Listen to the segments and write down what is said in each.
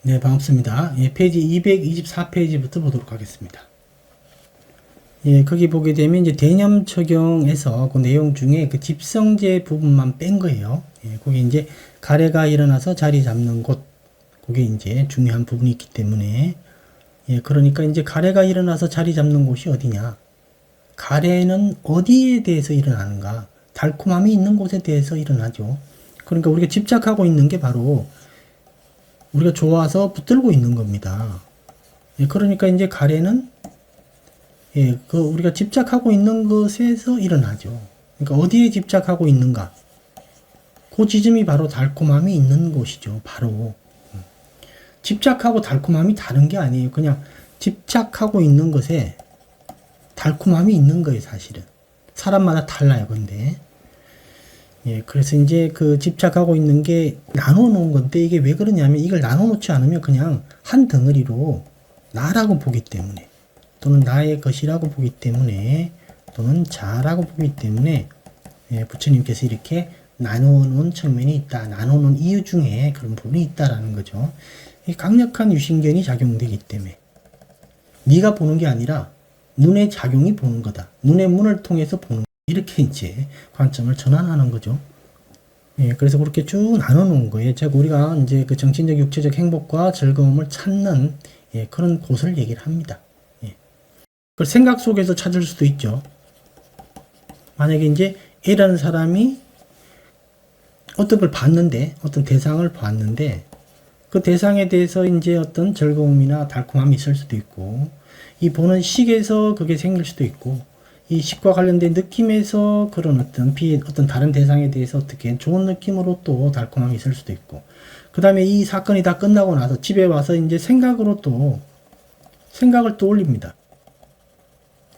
네, 반갑습니다. 예, 페이지 224페이지부터 보도록 하겠습니다. 예, 거기 보게 되면 이제 대념 적용에서 그 내용 중에 그 집성제 부분만 뺀 거예요. 예, 거기 이제 가래가 일어나서 자리 잡는 곳, 그게 이제 중요한 부분이 있기 때문에, 예, 그러니까 이제 가래가 일어나서 자리 잡는 곳이 어디냐? 가래는 어디에 대해서 일어나는가? 달콤함이 있는 곳에 대해서 일어나죠. 그러니까 우리가 집착하고 있는 게 바로 우리가 좋아서 붙들고 있는 겁니다. 예, 그러니까 이제 가래는 우리가 집착하고 있는 것에서 일어나죠. 그러니까 어디에 집착하고 있는가? 그 지점이 바로 달콤함이 있는 곳이죠. 바로 집착하고 달콤함이 다른 게 아니에요. 그냥 집착하고 있는 것에 달콤함이 있는 거예요, 사실은. 사람마다 달라요, 근데. 예, 그래서 이제 그 집착하고 있는 게 나눠 놓은 건데 이게 왜 그러냐면 이걸 나눠 놓지 않으면 그냥 한 덩어리로 나라고 보기 때문에 또는 나의 것이라고 보기 때문에 또는 자라고 보기 때문에 예, 부처님께서 이렇게 나누어 놓은 측면이 있다. 나누어 놓은 이유 중에 그런 부분이 있다라는 거죠. 강력한 유신견이 작용되기 때문에 네가 보는 게 아니라 눈의 작용이 보는 거다. 눈의 문을 통해서 보는 거다. 이렇게 이제 관점을 전환하는 거죠. 예, 그래서 그렇게 쭉 나눠 놓은 거예요. 즉, 우리가 이제 그 정신적, 육체적 행복과 즐거움을 찾는 예, 그런 곳을 얘기를 합니다. 예. 그 생각 속에서 찾을 수도 있죠. 만약에 이제 A라는 사람이 어떤 걸 봤는데, 어떤 대상을 봤는데, 그 대상에 대해서 이제 어떤 즐거움이나 달콤함이 있을 수도 있고, 이 보는 식에서 그게 생길 수도 있고, 이 식과 관련된 느낌에서 그런 어떤 다른 대상에 대해서 어떻게 좋은 느낌으로 또 달콤함이 있을 수도 있고, 그 다음에 이 사건이 다 끝나고 나서 집에 와서 이제 생각을 떠올립니다.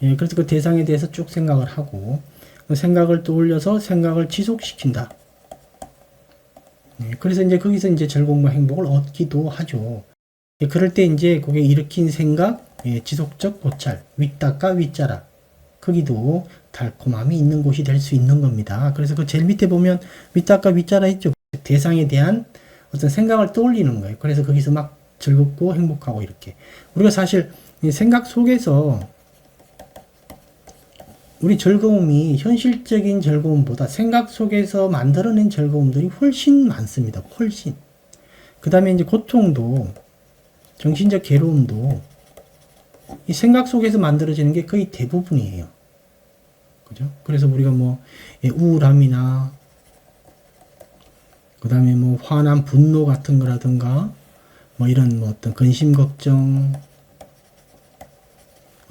예, 그래서 그 대상에 대해서 쭉 생각을 하고, 그 생각을 떠올려서 생각을 지속시킨다. 예, 그래서 이제 거기서 이제 즐거움과 행복을 얻기도 하죠. 예, 그럴 때 이제 그게 일으킨 생각, 예, 지속적 고찰, 윗닦아 윗자라. 거기도 달콤함이 있는 곳이 될 수 있는 겁니다. 그래서 그 제일 밑에 보면 윗닦아 윗자라 있죠. 대상에 대한 어떤 생각을 떠올리는 거예요. 그래서 거기서 막 즐겁고 행복하고 이렇게. 우리가 사실 생각 속에서 우리 즐거움이 현실적인 즐거움보다 생각 속에서 만들어낸 즐거움들이 훨씬 많습니다. 훨씬. 그 다음에 이제 고통도, 정신적 괴로움도 이 생각 속에서 만들어지는 게 거의 대부분이에요. 그죠? 그래서 우리가 우울함이나, 그 다음에 화남, 분노 같은 거라든가, 이런 어떤 근심, 걱정,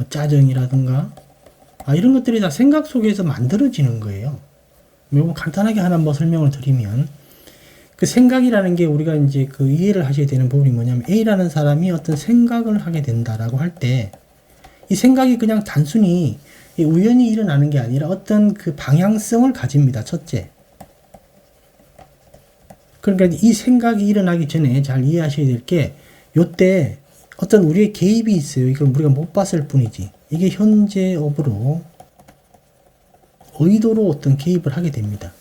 짜증이라든가, 이런 것들이 다 생각 속에서 만들어지는 거예요. 간단하게 하나 설명을 드리면, 그 생각이라는 게 우리가 이제 그 이해를 하셔야 되는 부분이 뭐냐면, A라는 사람이 어떤 생각을 하게 된다라고 할 때, 이 생각이 그냥 단순히 우연히 일어나는 게 아니라 어떤 그 방향성을 가집니다. 첫째. 그러니까 이 생각이 일어나기 전에 잘 이해하셔야 될 게, 요때 어떤 우리의 개입이 있어요. 이걸 우리가 못 봤을 뿐이지. 이게 현재 업으로 의도로 어떤 개입을 하게 됩니다.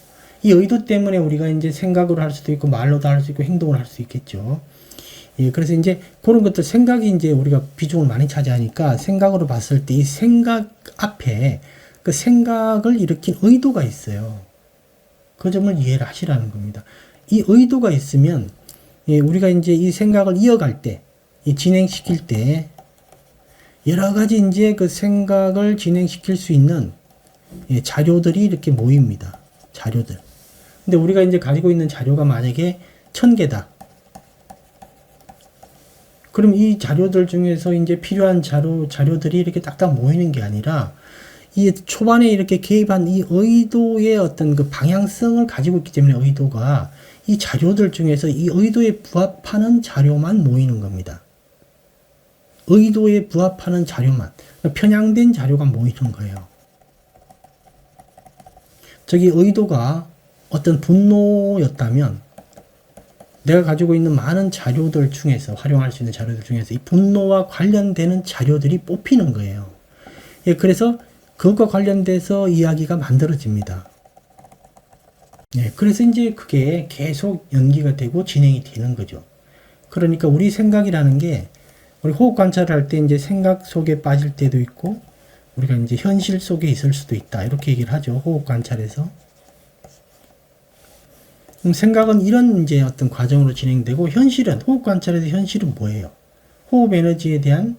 이 의도 때문에 우리가 이제 생각으로 할 수도 있고 말로도 할 수 있고 행동을 할 수 있겠죠. 예, 그래서 이제 그런 것들 생각이 이제 우리가 비중을 많이 차지하니까 생각으로 봤을 때 이 생각 앞에 그 생각을 일으킨 의도가 있어요. 그 점을 이해를 하시라는 겁니다. 이 의도가 있으면 예, 우리가 이제 이 생각을 이어갈 때, 이 진행시킬 때 여러 가지 이제 그 생각을 진행시킬 수 있는 예, 자료들이 이렇게 모입니다. 자료들. 근데 우리가 이제 가지고 있는 자료가 만약에 1000개다. 그럼 이 자료들 중에서 이제 필요한 자료들이 이렇게 딱딱 모이는 게 아니라 이 초반에 이렇게 개입한 이 의도의 어떤 그 방향성을 가지고 있기 때문에 의도가 이 자료들 중에서 이 의도에 부합하는 자료만 모이는 겁니다. 의도에 부합하는 자료만, 편향된 자료가 모이는 거예요. 저기 의도가 어떤 분노였다면 내가 가지고 있는 많은 자료들 중에서 활용할 수 있는 자료들 중에서 이 분노와 관련되는 자료들이 뽑히는 거예요. 예, 그래서 그것과 관련돼서 이야기가 만들어집니다. 예, 그래서 이제 그게 계속 연기가 되고 진행이 되는 거죠. 그러니까 우리 생각이라는 게 우리 호흡 관찰을 할 때 이제 생각 속에 빠질 때도 있고 우리가 이제 현실 속에 있을 수도 있다. 이렇게 얘기를 하죠. 호흡 관찰에서. 생각은 이런 이제 어떤 과정으로 진행되고 현실은 호흡 관찰에서 현실은 뭐예요? 호흡 에너지에 대한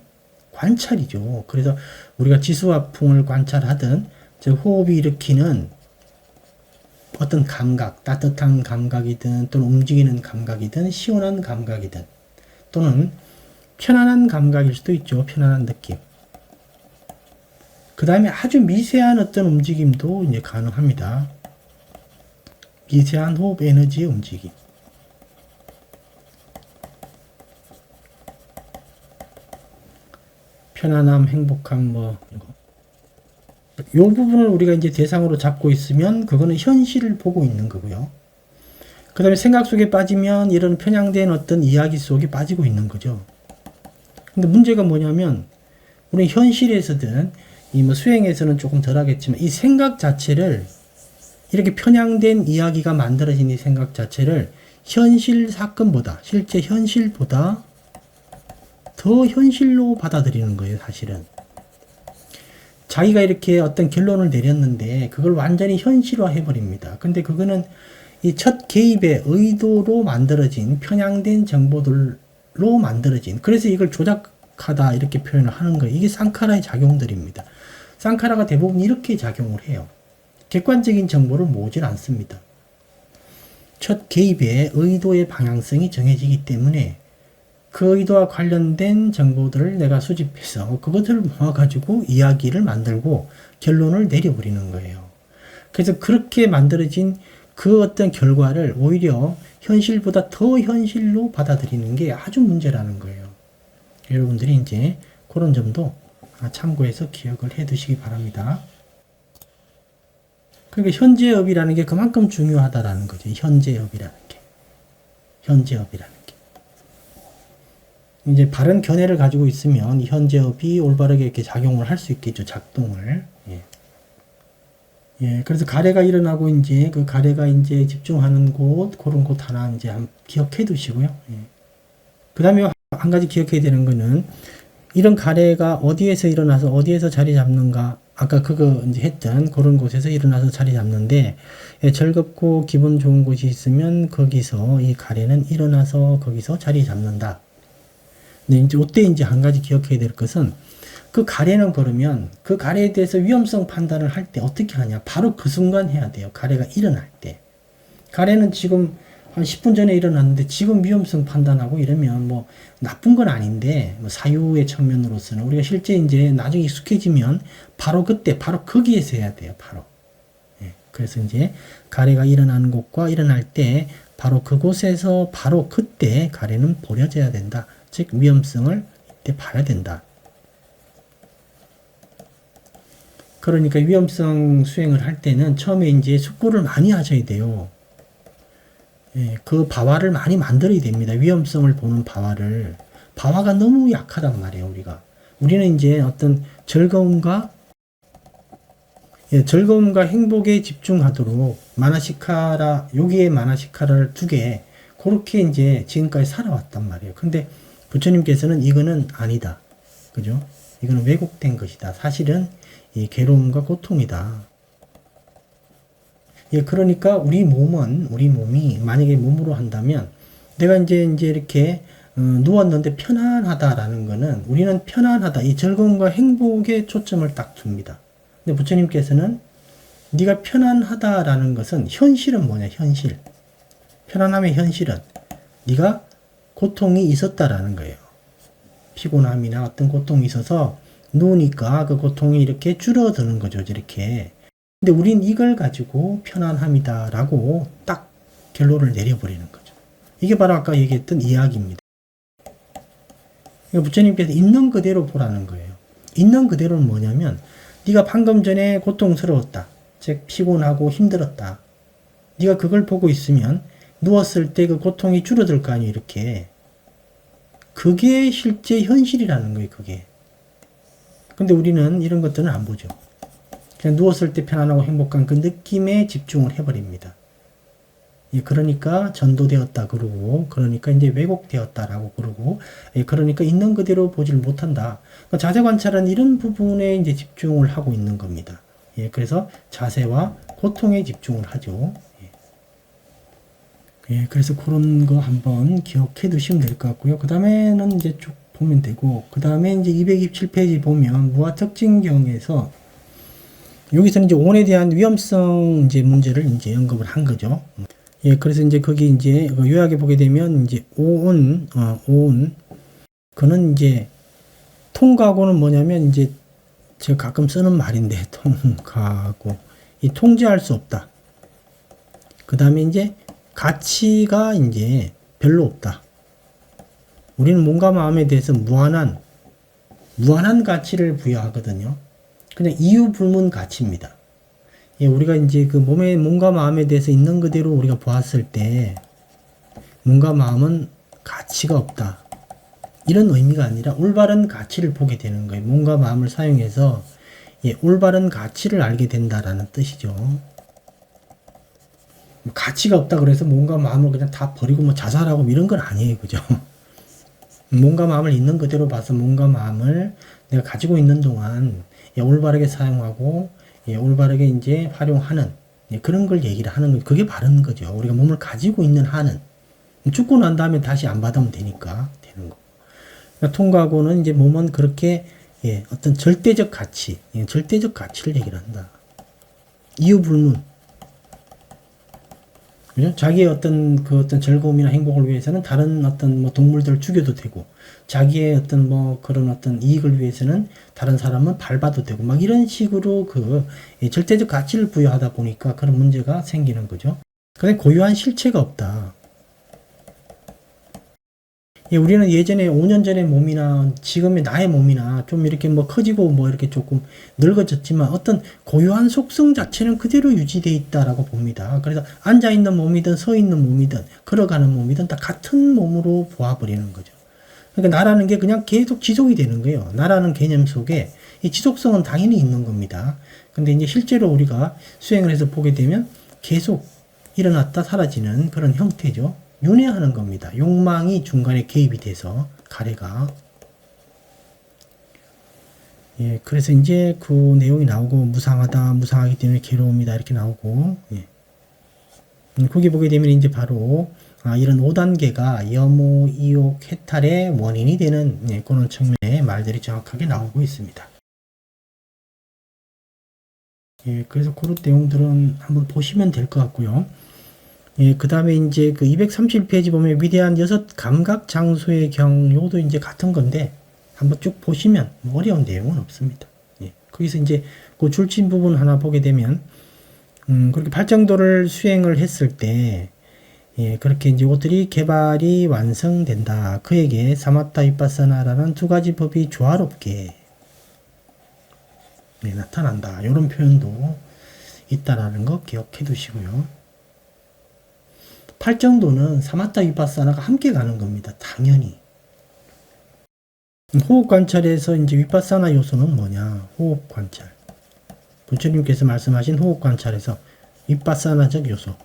관찰이죠. 그래서 우리가 지수화풍을 관찰하든 즉 호흡이 일으키는 어떤 감각, 따뜻한 감각이든 또는 움직이는 감각이든 시원한 감각이든 또는 편안한 감각일 수도 있죠. 편안한 느낌. 그 다음에 아주 미세한 어떤 움직임도 이제 가능합니다. 미세한 호흡 에너지의 움직임. 편안함, 행복함, 요 부분을 우리가 이제 대상으로 잡고 있으면 그거는 현실을 보고 있는 거고요. 그 다음에 생각 속에 빠지면 이런 편향된 어떤 이야기 속에 빠지고 있는 거죠. 근데 문제가 뭐냐면 우리 현실에서든 이 수행에서는 조금 덜 하겠지만 이 생각 자체를 이렇게 편향된 이야기가 만들어진 이 생각 자체를 현실 사건보다 실제 현실보다 더 현실로 받아들이는 거예요. 사실은 자기가 이렇게 어떤 결론을 내렸는데 그걸 완전히 현실화 해버립니다. 근데 그거는 이 첫 개입의 의도로 만들어진 편향된 정보들로 만들어진, 그래서 이걸 조작하다 이렇게 표현을 하는 거예요. 이게 상카라의 작용들입니다. 상카라가 대부분 이렇게 작용을 해요. 객관적인 정보를 모으질 않습니다. 첫 개입의 의도의 방향성이 정해지기 때문에 그 의도와 관련된 정보들을 내가 수집해서 그것을 모아가지고 이야기를 만들고 결론을 내려버리는 거예요. 그래서 그렇게 만들어진 그 어떤 결과를 오히려 현실보다 더 현실로 받아들이는 게 아주 문제라는 거예요. 여러분들이 이제 그런 점도 참고해서 기억을 해 두시기 바랍니다. 그러니까 현재업이라는 게 그만큼 중요하다라는 거죠. 현재업이라는 게. 현재업이라는 게. 이제 바른 견해를 가지고 있으면 현재업이 올바르게 이렇게 작용을 할 수 있겠죠. 작동을. 예, 그래서 가래가 일어나고 이제 그 가래가 이제 집중하는 곳, 그런 곳 하나 이제 한번 기억해 두시고요. 예. 그 다음에 한 가지 기억해야 되는 거는 이런 가래가 어디에서 일어나서 어디에서 자리 잡는가, 아까 그거 이제 했던 그런 곳에서 일어나서 자리 잡는데, 예, 즐겁고 기분 좋은 곳이 있으면 거기서 이 가래는 일어나서 거기서 자리 잡는다. 근데 이제 이때 이제 한 가지 기억해야 될 것은 그 가래는 그러면 그 가래에 대해서 위험성 판단을 할 때 어떻게 하냐? 바로 그 순간 해야 돼요. 가래가 일어날 때. 가래는 지금 한 10분 전에 일어났는데 지금 위험성 판단하고 이러면 뭐 나쁜 건 아닌데 뭐 사유의 측면으로서는 우리가 실제 이제 나중에 익숙해지면 바로 그때 바로 거기에서 해야 돼요. 바로. 예, 그래서 이제 가래가 일어나는 곳과 일어날 때 바로 그곳에서 바로 그때 가래는 버려져야 된다. 즉 위험성을 이때 봐야 된다. 그러니까 위험성 수행을 할 때는 처음에 이제 숙고를 많이 하셔야 돼요. 예, 그 바와를 많이 만들어야 됩니다. 위험성을 보는 바와를. 바와가 너무 약하단 말이에요, 우리가. 우리는 이제 어떤 즐거움과 행복에 집중하도록 마나시카라, 여기에 마나시카라를 두 개, 그렇게 이제 지금까지 살아왔단 말이에요. 근데 부처님께서는 이거는 아니다. 그죠? 이거는 왜곡된 것이다. 사실은 이 괴로움과 고통이다. 예, 그러니까 우리 몸이 만약에 몸으로 한다면 내가 이제 이렇게 누웠는데 편안하다라는 거는 우리는 편안하다, 이 즐거움과 행복에 초점을 딱 둡니다. 근데 부처님께서는 네가 편안하다라는 것은 현실은 뭐냐? 현실. 편안함의 현실은 네가 고통이 있었다라는 거예요. 피곤함이나 어떤 고통이 있어서 누우니까 그 고통이 이렇게 줄어드는 거죠. 이렇게. 근데 우린 이걸 가지고 편안함이다 라고 딱 결론을 내려버리는 거죠. 이게 바로 아까 얘기했던 이야기입니다. 부처님께서 있는 그대로 보라는 거예요. 있는 그대로는 뭐냐면 네가 방금 전에 고통스러웠다. 즉 피곤하고 힘들었다. 네가 그걸 보고 있으면 누웠을 때 그 고통이 줄어들 거 아니에요. 이렇게. 그게 실제 현실이라는 거예요. 그게. 근데 우리는 이런 것들은 안 보죠. 그냥 누웠을 때 편안하고 행복한 그 느낌에 집중을 해버립니다. 예, 그러니까 전도되었다 그러고, 그러니까 이제 왜곡되었다라고 그러고, 예, 그러니까 있는 그대로 보질 못한다. 그러니까 자세 관찰은 이런 부분에 이제 집중을 하고 있는 겁니다. 예, 그래서 자세와 고통에 집중을 하죠. 예, 예, 그래서 그런 거 한번 기억해 두시면 될 것 같고요. 그 다음에는 이제 쭉 보면 되고, 그 다음에 이제 227페이지 보면 무화 특징경에서 여기서는 이제 오온에 대한 위험성 이제 문제를 이제 언급을 한 거죠. 예, 그래서 이제 거기 이제 요약해 보게 되면 이제 오온, 그는 이제 통과하고는 뭐냐면 이제 제가 가끔 쓰는 말인데 통과하고 이 통제할 수 없다. 그 다음에 이제 가치가 이제 별로 없다. 우리는 몸과 마음에 대해서 무한한 가치를 부여하거든요. 그냥 이유 불문 가치입니다. 예, 우리가 이제 그 몸과 마음에 대해서 있는 그대로 우리가 보았을 때, 몸과 마음은 가치가 없다. 이런 의미가 아니라 올바른 가치를 보게 되는 거예요. 몸과 마음을 사용해서, 예, 올바른 가치를 알게 된다라는 뜻이죠. 가치가 없다 그래서 몸과 마음을 그냥 다 버리고 뭐 자살하고 이런 건 아니에요. 그죠? 몸과 마음을 있는 그대로 봐서 몸과 마음을 내가 가지고 있는 동안, 예, 올바르게 사용하고, 예, 올바르게 이제 활용하는, 예, 그런 걸 얘기를 하는 거, 그게 바른 거죠. 우리가 몸을 가지고 있는 한은 죽고 난 다음에 다시 안 받으면 되니까 되는 거. 그러니까 통과하고는 이제 몸은 그렇게, 예, 어떤 절대적 가치, 예, 절대적 가치를 얘기를 한다. 이유 불문. 그죠? 자기의 어떤 즐거움이나 행복을 위해서는 다른 어떤 뭐 동물들을 죽여도 되고, 자기의 어떤 뭐 그런 어떤 이익을 위해서는 다른 사람은 밟아도 되고, 막 이런 식으로 절대적 가치를 부여하다 보니까 그런 문제가 생기는 거죠. 근데 고유한 실체가 없다. 예, 우리는 예전에 5년 전의 몸이나 지금의 나의 몸이나 좀 이렇게 뭐 커지고 뭐 이렇게 조금 늙어졌지만 어떤 고유한 속성 자체는 그대로 유지되어 있다라고 봅니다. 그래서 앉아있는 몸이든 서 있는 몸이든 걸어가는 몸이든 다 같은 몸으로 보아버리는 거죠. 그러니까 나라는 게 그냥 계속 지속이 되는 거예요. 나라는 개념 속에 이 지속성은 당연히 있는 겁니다. 근데 이제 실제로 우리가 수행을 해서 보게 되면 계속 일어났다 사라지는 그런 형태죠. 윤회하는 겁니다. 욕망이 중간에 개입이 돼서 가래가. 예, 그래서 이제 그 내용이 나오고 무상하다, 무상하기 때문에 괴로움이다 이렇게 나오고, 예. 거기 보게 되면 이제 바로 이런 5단계가 염오, 이욕, 해탈의 원인이 되는, 예, 그런 측면의 말들이 정확하게 나오고 있습니다. 예, 그래서 그런 내용들은 한번 보시면 될 것 같고요. 예, 그 다음에 이제 그 231페이지 보면 위대한 6 감각 장소의 경, 요것도 이제 같은 건데, 한번 쭉 보시면 뭐 어려운 내용은 없습니다. 예, 거기서 이제 그 줄친 부분 하나 보게 되면, 그렇게 팔정도를 수행을 했을 때, 예, 그렇게 이제 이것들이 개발이 완성된다. 그에게 사마타 위파사나라는 두 가지 법이 조화롭게, 네, 나타난다. 이런 표현도 있다라는 거 기억해 두시고요. 팔정도는 사마타 위파사나가 함께 가는 겁니다. 당연히. 호흡 관찰에서 이제 위파사나 요소는 뭐냐? 호흡 관찰. 부처님께서 말씀하신 호흡 관찰에서 위파사나적 요소.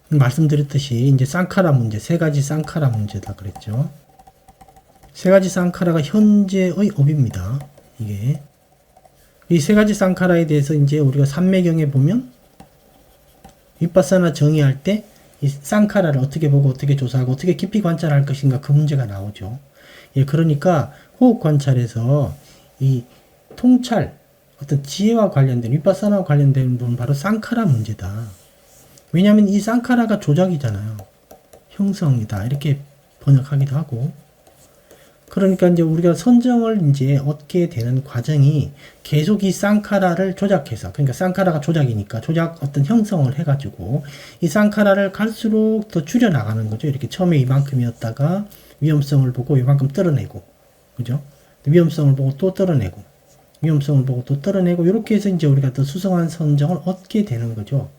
말씀드렸듯이 이제 쌍카라 문제, 세 가지 쌍카라 문제다 그랬죠. 세 가지 쌍카라가 현재의 업입니다. 이게. 이 세 가지 쌍카라에 대해서 이제 우리가 삼매경에 보면 위파사나 정의할 때 이 쌍카라를 어떻게 보고 어떻게 조사하고 어떻게 깊이 관찰할 것인가 그 문제가 나오죠. 예, 그러니까 호흡 관찰에서 이 통찰, 어떤 지혜와 관련된 위파사나와 관련된 부분 바로 쌍카라 문제다. 왜냐하면 이 쌍카라가 조작이잖아요. 형성이다 이렇게 번역하기도 하고. 그러니까 이제 우리가 선정을 이제 얻게 되는 과정이 계속 이 쌍카라를 조작해서, 그러니까 쌍카라가 조작이니까 조작 어떤 형성을 해가지고 이 쌍카라를 갈수록 더 줄여나가는 거죠. 이렇게 처음에 이만큼이었다가 위험성을 보고 이만큼 떨어내고, 그죠? 위험성을 보고 또 떨어내고, 위험성을 보고 또 떨어내고, 이렇게 해서 이제 우리가 더 수성한 선정을 얻게 되는 거죠.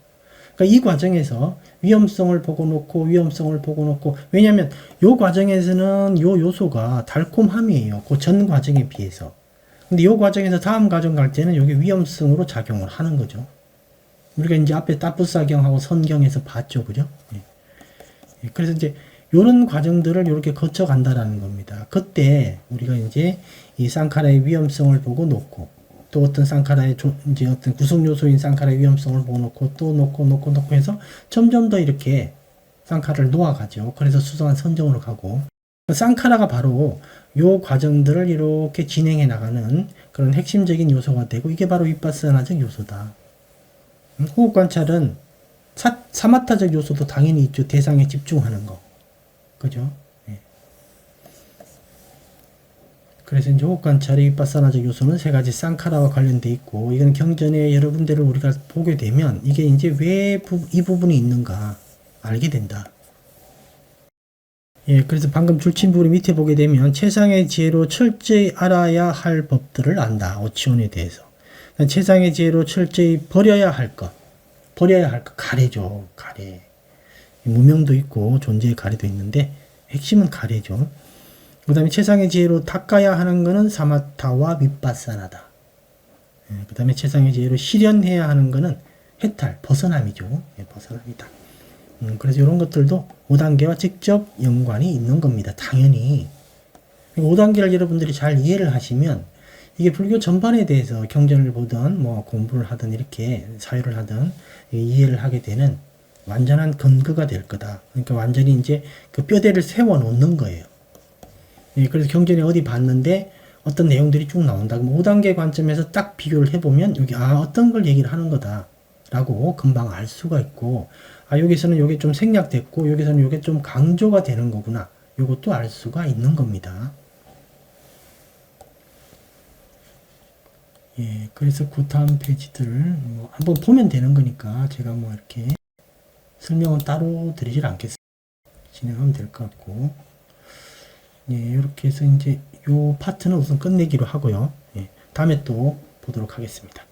그러니까 이 과정에서 위험성을 보고 놓고, 왜냐면 요 과정에서는 요 요소가 달콤함이에요. 그 전 과정에 비해서. 근데 요 과정에서 다음 과정 갈 때는 요게 위험성으로 작용을 하는 거죠. 우리가 이제 앞에 따부사경하고 선경에서 봤죠, 그죠? 예. 예, 그래서 이제 요런 과정들을 이렇게 거쳐 간다라는 겁니다. 그때 우리가 이제 이 쌍카라의 위험성을 보고 놓고, 또 어떤 쌍카라의 이제 어떤 구성 요소인 쌍카라의 위험성을 보고 놓고, 또 놓고 해서 점점 더 이렇게 쌍카라를 놓아가죠. 그래서 수성한 선정으로 가고, 쌍카라가 바로 요 과정들을 이렇게 진행해 나가는 그런 핵심적인 요소가 되고, 이게 바로 윗바사나적 요소다. 호흡 관찰은 사마타적 요소도 당연히 있죠. 대상에 집중하는 거. 그죠? 네. 그래서 이제 호흡 관찰의 윗바사나적 요소는 세 가지 쌍카라와 관련돼 있고, 이건 경전에 여러 군데를 우리가 보게 되면 이게 이제 왜 이 부분이 있는가 알게 된다. 예, 그래서 방금 줄침부리 밑에 보게 되면 최상의 지혜로 철저히 알아야 할 법들을 안다. 오치온에 대해서. 최상의 지혜로 철저히 버려야 할 것. 가래죠. 가래. 무명도 있고 존재의 가래도 있는데 핵심은 가래죠. 그 다음에 최상의 지혜로 닦아야 하는 것은 사마타와 윗바사나다. 예, 그 다음에 최상의 지혜로 실현해야 하는 것은 해탈, 벗어남이죠. 예, 벗어남이다. 그래서 이런 것들도 5단계와 직접 연관이 있는 겁니다. 당연히. 5단계를 여러분들이 잘 이해를 하시면 이게 불교 전반에 대해서 경전을 보든 뭐 공부를 하든 이렇게 사유를 하든 이해를 하게 되는 완전한 근거가 될 거다. 그러니까 완전히 이제 그 뼈대를 세워 놓는 거예요. 예, 그래서 경전에 어디 봤는데 어떤 내용들이 쭉 나온다. 그럼 5단계 관점에서 딱 비교를 해보면 여기 어떤 걸 얘기를 하는 거다. 라고 금방 알 수가 있고, 여기서는 요게 좀 생략됐고, 여기서는 요게 좀 강조가 되는 거구나. 요것도 알 수가 있는 겁니다. 예, 그래서 그 다음 페이지들을 뭐 한번 보면 되는 거니까 제가 뭐 이렇게 설명은 따로 드리질 않겠습니다. 진행하면 될 것 같고. 예, 이렇게 해서 이제 요 파트는 우선 끝내기로 하고요. 예, 다음에 또 보도록 하겠습니다.